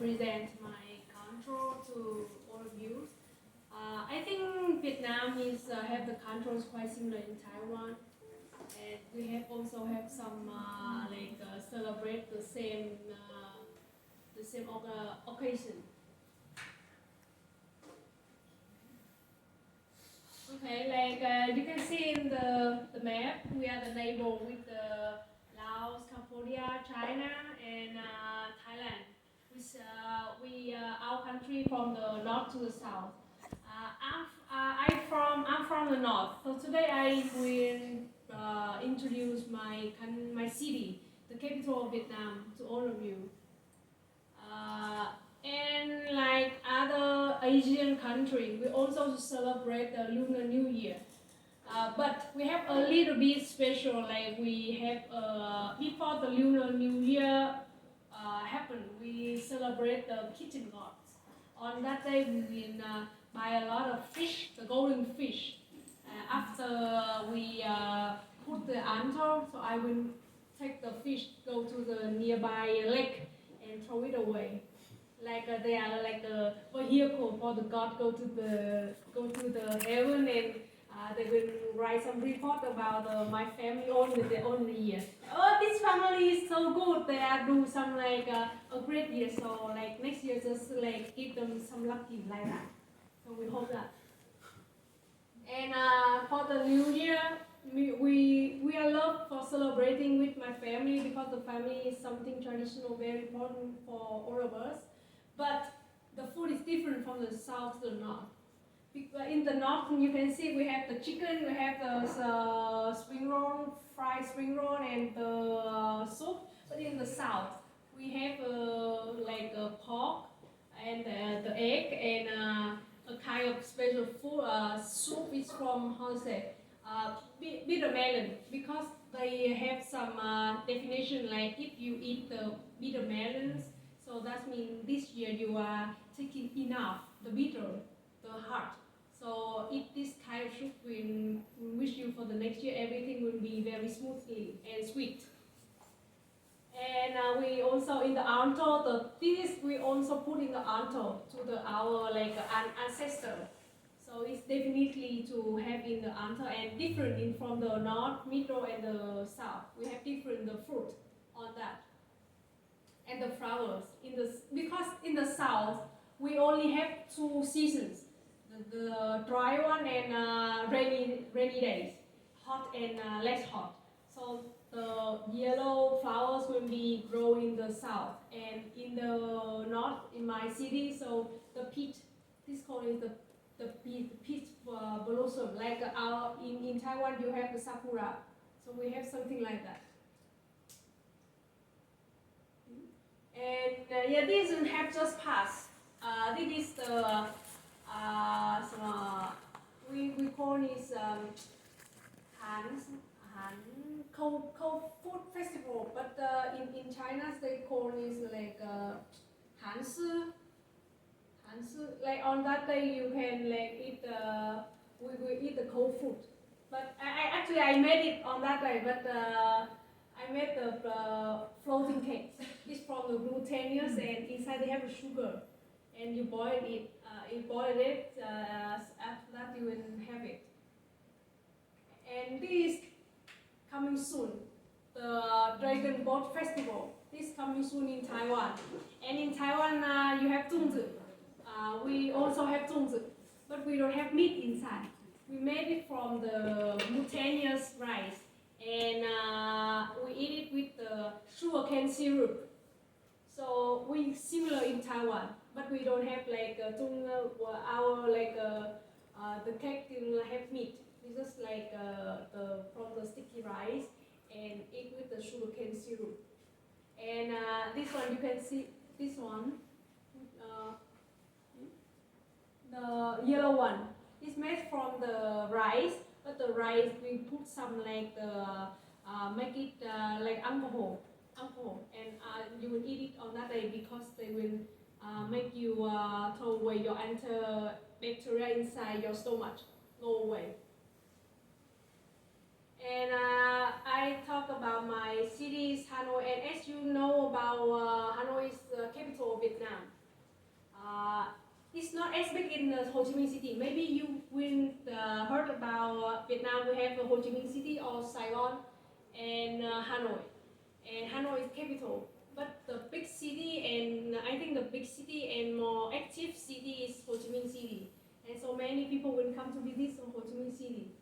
present my control to all of you. I think Vietnam is have the controls quite similar in Taiwan, and we have also have some celebrate the same occasion. Okay, you can see in the map, we are the neighbor with the Laos, Cambodia, China, and Thailand. Our country from the north to the south. I'm from the north. So today I will introduce my city, the capital of Vietnam, to all of you. And like other Asian countries, we also celebrate the Lunar New Year. But we have a little bit special, like we have, before the Lunar New Year happen, we celebrate the kitchen gods. On that day, we will buy a lot of fish, the golden fish. After we put the altar, so I will take the fish, go to the nearby lake and throw it away. They are like a vehicle for the god go to the heaven, and they will write some report about my family on the year. Oh, this family is so good. They are do some a great year. So like next year, just like give them some lucky like that. So we hope that. And for the New Year, we are loved for celebrating with my family, because the family is something traditional, very important for all of us. But the food is different from the south to the north. In the north, you can see we have the chicken, we have the spring roll, fried spring roll, and the soup. But in the south, we have like a pork and the egg and a kind of special food soup is from, how to say, bitter melon, because they have some definition, like if you eat the bitter melons, so that means this year you are taking enough the bitter, the heart. So eat this kind of soup will wish you for the next year everything will be very smoothly and sweet. And we also in the altar, this we also put in the altar to our ancestor. So it's definitely to have in the altar, and different from the north, middle, and the south. We have different the fruit on that, and the flowers because in the south we only have 2 seasons, the dry one and rainy days, hot and less hot. So the yellow flowers will be grow in the south, and in the north, in my city, so the peach, this called is the peach blossom. Like in Taiwan, you have the sakura, so we have something like that. And yeah, this have just passed. This is the we call this cold food festival, but in China they call this like Han Like on that day you can like eat we will eat the cold food. But I actually I made it on that day, but I made the floating cakes. It's from the glutinous, and inside they have the sugar, and you boil it. After that you will have it. And this coming soon, the Dragon Boat Festival. This coming soon in Taiwan. And in Taiwan you have zongzi. We also have zongzi, but we don't have meat inside. We made it from the glutinous rice, and we eat it with the sugarcane syrup. So we similar in Taiwan, but we don't have like our the cake didn't have meat. It's just like from the sticky rice and eat with the sugarcane syrup. And this one you can see this one, the yellow one. It's made from the rice, but the rice we put some like the make it like alcohol, and you will eat it on that day, because they will make you throw away your antibacteria inside your stomach, go away. And I talk about my cities, Hanoi, and as you know about Hanoi is the capital of Vietnam. in Ho Chi Minh City. Maybe you will heard about Vietnam. We have Ho Chi Minh City or Saigon and Hanoi. And Hanoi is capital. But the big city, and I think the big city and more active city is Ho Chi Minh City. And so many people will come to visit Ho Chi Minh City.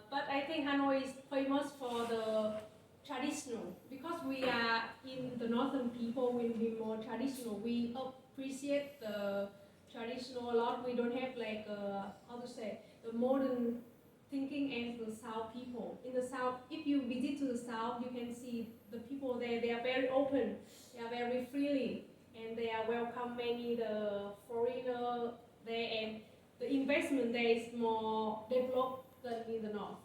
But I think Hanoi is famous for the traditional, because we are in the northern people will be more traditional. We appreciate the traditional a lot. We don't have like how to say, the modern thinking as the south people. In the south, if you visit to the south, you can see the people there. They are very open. They are very freely, and they are welcome many the foreigner there, and the investment there is more developed than in the north.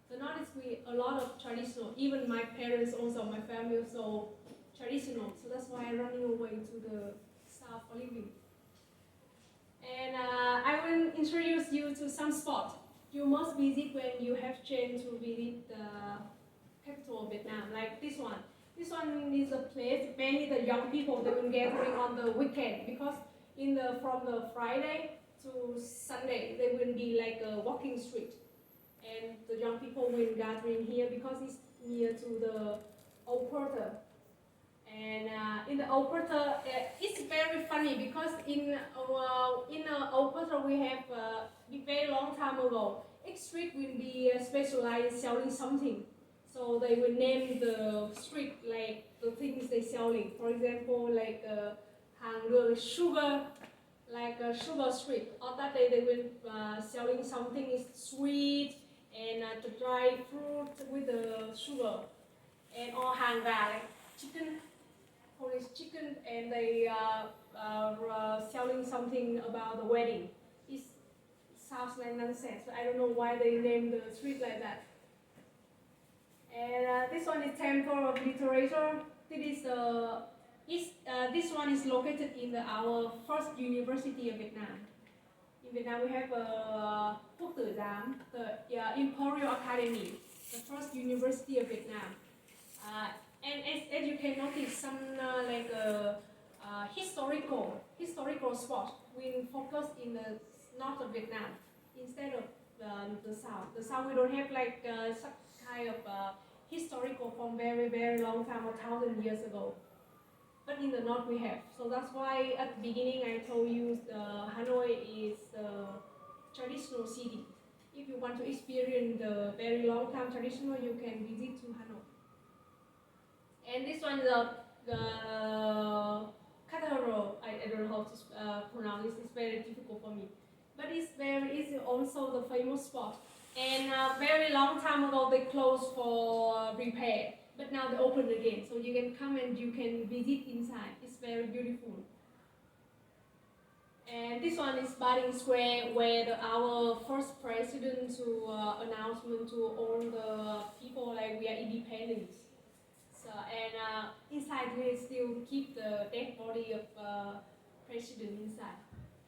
The north is a lot of traditional. Even my parents also, my family also traditional. So that's why I'm running away to the south for living. And I will introduce you to some spot you must visit when you have chance to visit the capital of Vietnam, like this one. This one is a place many the young people they will gathering on the weekend, because from the Friday to Sunday they will be like a walking street, and the young people will gathering here because it's near to the old quarter. And in the old quarter, it's very funny because in old quarter we have very long time ago. Each street will be specialized selling something, so they will name the street like the things they selling. For example, like hàng đường sugar, like sugar street. On that day they will selling something is sweet and the dry fruit with the sugar, and or hàng gà like chicken. Polish chicken, and they selling something about the wedding. It sounds like nonsense, but I don't know why they named the street like that. And this one is Temple of Literature. This one is located in our first university of Vietnam. In Vietnam, we have Quốc Tử Giám, the Imperial Academy, the first university of Vietnam. And as you can notice, some historical spot will focus in the north of Vietnam instead of the south. The south we don't have like such kind of historical from very very long time, 1,000 years ago. But in the north we have. So that's why at the beginning I told you Hanoi is the traditional city. If you want to experience the very long time traditional, you can visit to Hanoi. And this one is the cathedral. I don't know how to pronounce it. It's very difficult for me. But it's also the famous spot. And very long time ago they closed for repair. But now they open again. So you can come and you can visit inside. It's very beautiful. And this one is Baring Square, where our first president to announcement to all the people like we are independent. So, and inside we still keep the dead body of president inside.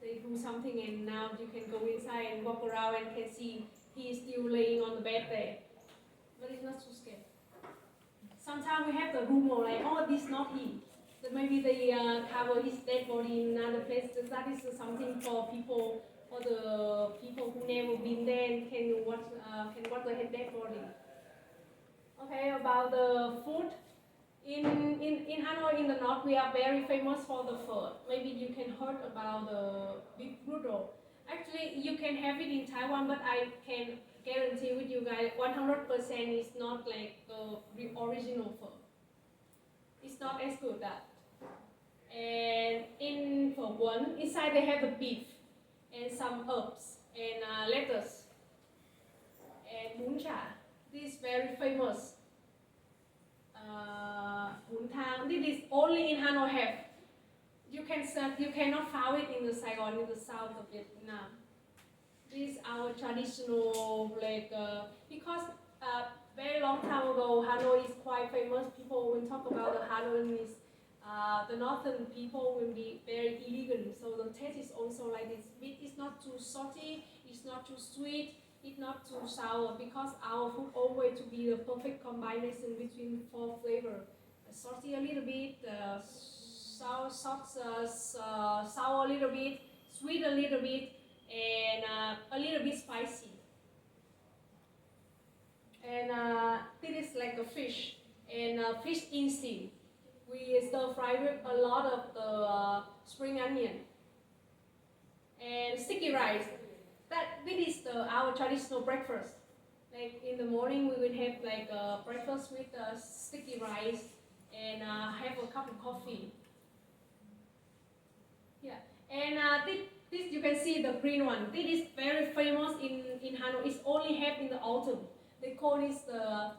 They do something and now you can go inside and walk around and can see he is still laying on the bed there. But it's not too scary. Sometimes we have the rumor like, oh, this is not him. That maybe they cover his dead body in another place. That is something for people, for the people who never been there and can watch the dead body. Okay, about the food. In Hanoi, in the north, we are very famous for the food. Maybe you can heard about the beef noodle. Actually, you can have it in Taiwan, but I can guarantee with you guys, 100% is not like the original food. It's not as good that. And for one, inside they have the beef and some herbs and lettuce and bún chả. This is very famous. Bún thang. This is only in Hanoi have. You cannot find it in the Saigon, in the south of Vietnam. This is our traditional because very long time ago Hanoi is quite famous. People when talk about the Hanoi the northern people will be very elegant. So the taste is also like this. It's not too salty. It's not too sweet. It's not too sour, because our food always to be the perfect combination between four flavors. Salty a little bit, sour a little bit, sweet a little bit and a little bit spicy. And this is like a fish and fish instinct. We stir fry with a lot of the spring onion and sticky rice. This is our traditional breakfast. Like in the morning, we will have like a breakfast with sticky rice and have a cup of coffee. Yeah, and this you can see the green one. This is very famous in Hanoi. It's only have in the autumn. They call this the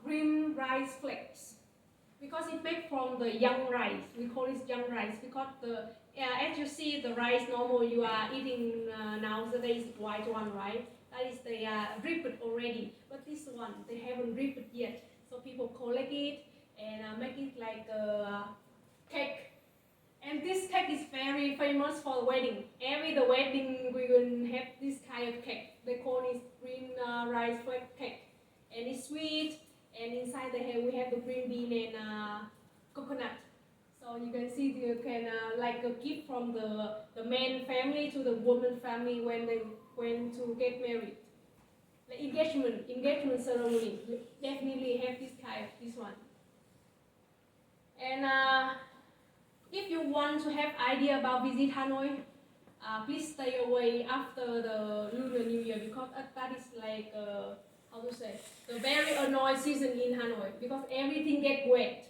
green rice flakes because it made from the young rice. We call it young rice because as you see the rice normal you are eating nowadays white one, right? That is they are ripped already, but this one they haven't ripped yet. So people collect it and make it like a cake. And this cake is very famous for the wedding. Every the wedding we will have this kind of cake. They call it green rice flake cake, and it's sweet. And inside we have the green bean and coconut. So you can see you can like a gift from the man family to the woman family when they went to get married. The engagement ceremony. We definitely have this one. And if you want to have idea about visit Hanoi, please stay away after the Lunar New Year because that is like how to say the very annoying season in Hanoi because everything gets wet.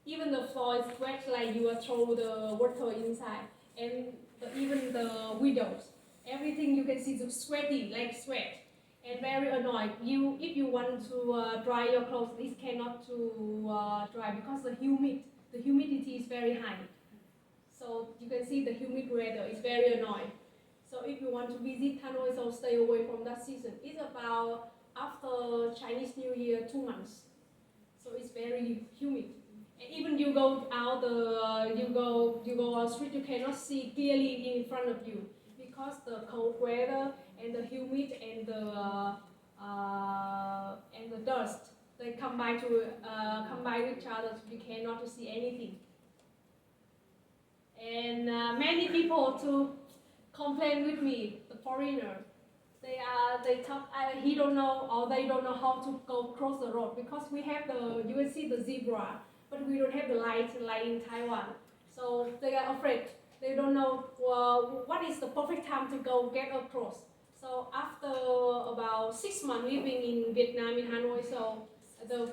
Even the floor is wet, like you are throw the water inside, and even the windows, everything you can see is sweaty, like sweat, and very annoying. If you want to dry your clothes, this cannot to dry because the humidity is very high. So you can see the humid weather is very annoying. So if you want to visit Hanoi, so stay away from that season. It's about after Chinese New Year 2 months. So it's very humid. And even you go out you go on the street, you cannot see clearly in front of you because the cold weather and the humid and the dust they combine with each other, so you cannot see anything. And many people to complain with me, the foreigner. They talk. He don't know or they don't know how to go cross the road because we have you will see the zebra, but we don't have the light like in Taiwan. So they are afraid. They don't know what is the perfect time to go get across. So after about 6 months living in Vietnam in Hanoi, so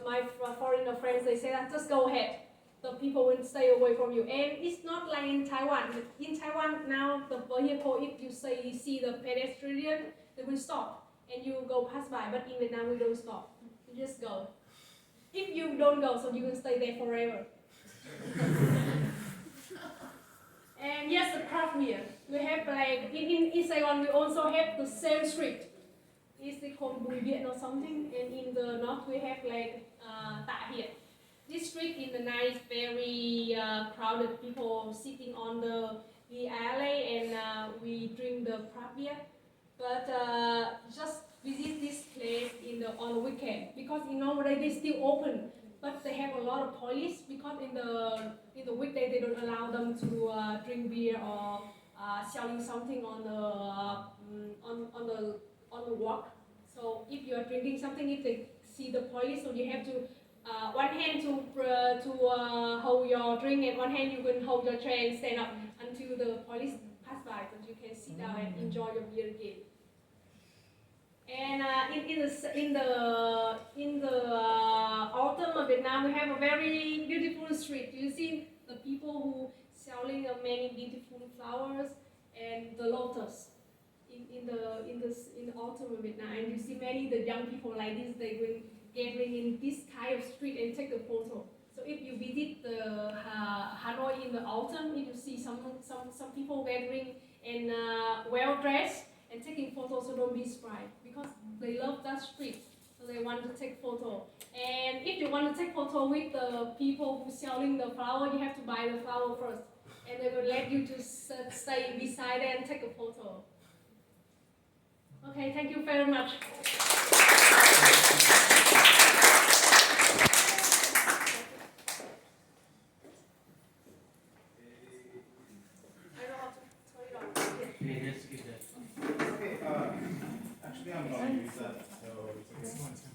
my foreigner friends they say that just go ahead. The people will stay away from you. And it's not like in Taiwan. In Taiwan now, the vehicle, if you see the pedestrian, they will stop and you go pass by. But in Vietnam, we don't stop. You just go. If you don't go, so you will stay there forever. And yes, the craft beer. We have like, in Saigon, we also have the same street. It's called Bùi Viện or something. And in the north, we have like Tạ Hiện. This street in the night, very crowded, people sitting on the alley and we drink the craft beer. But just visit this place on the weekend because nowadays they still open, but they have a lot of police because in the weekday they don't allow them to drink beer or selling something on the walk. So if you are drinking something, if they see the police, so you have to one hand to hold your drink and one hand you can hold your tray and stand up until the police pass by, so you can sit down and enjoy your beer again. And in the autumn of Vietnam, we have a very beautiful street. You see the people who selling many beautiful flowers and the lotus in the autumn of Vietnam. And you see many the young people like this. They will gathering in this kind of street and take a photo. So if you visit the Hanoi in the autumn, if you see some people gathering and well dressed and taking photos, so don't be surprised because they love that street, so they want to take photo. And if you want to take photo with the people who selling the flower, you have to buy the flower first, and they will let you to stay beside and take a photo. Okay, thank you very much. I don't know how to Okay, actually I'm gonna use that, so it's okay.